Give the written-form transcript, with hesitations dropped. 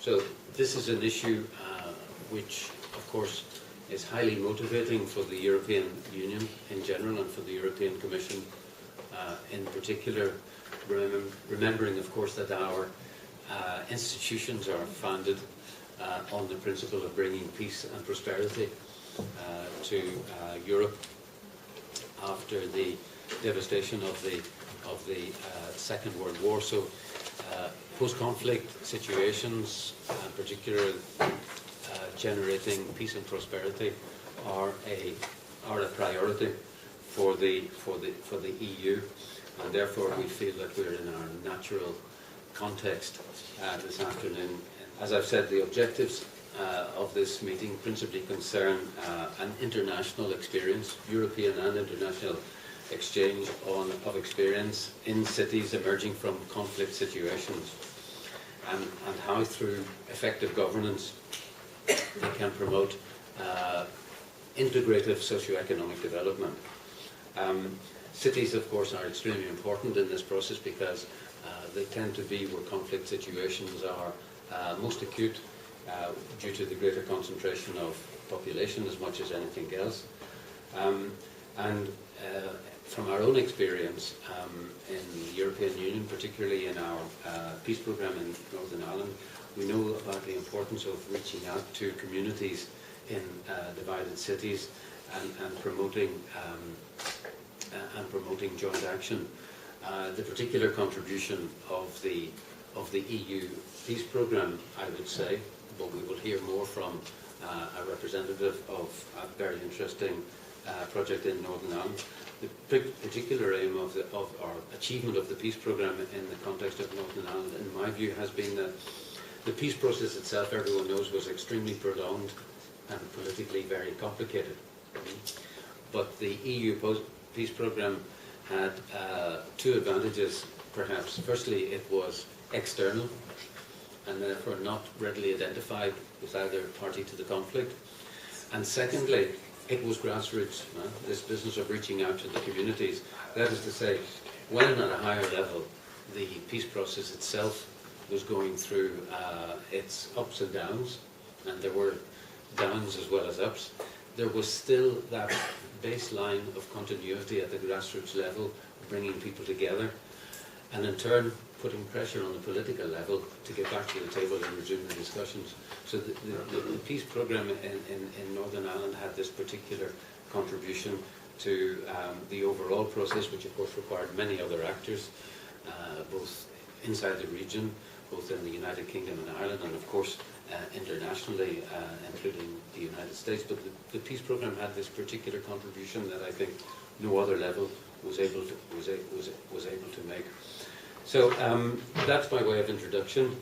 So this is an issue which, of course, is highly motivating for the European Union in general and for the European Commission in particular, remembering, of course, that our institutions are founded on the principle of bringing peace and prosperity to Europe after the devastation of the Second World War. So post-conflict situations, particularly generating peace and prosperity, are a priority for the EU, and therefore we feel that we're in our natural context this afternoon. As I've said, the objectives of this meeting principally concern an international experience, European and international exchange of experience in cities emerging from conflict situations, and how through effective governance they can promote integrative socio-economic development. Cities, of course, are extremely important in this process because they tend to be where conflict situations are most acute due to the greater concentration of population as much as anything else. And from our own experience in the European Union, particularly in our peace programme in Northern Ireland, we know about the importance of reaching out to communities in divided cities and promoting joint action. The particular contribution of the EU peace programme, I would say, but we will hear more from a representative of a very interesting project in Northern Ireland. The particular aim of our achievement of the peace programme in the context of Northern Ireland, in my view, has been that the peace process itself, everyone knows, was extremely prolonged and politically very complicated. But the EU peace programme had two advantages, perhaps. Firstly, it was external and therefore not readily identified with either party to the conflict. And secondly, it was grassroots, this business of reaching out to the communities. That is to say, when at a higher level the peace process itself was going through its ups and downs, and there were downs as well as ups, there was still that baseline of continuity at the grassroots level, bringing people together, and in turn putting pressure on the political level to get back to the table and resume the discussions. So the peace programme in Northern Ireland had this particular contribution to the overall process, which of course required many other actors, both inside the region, both in the United Kingdom and Ireland, and of course internationally, including the United States. But the peace programme had this particular contribution that I think no other level was able to make. So that's my way of introduction.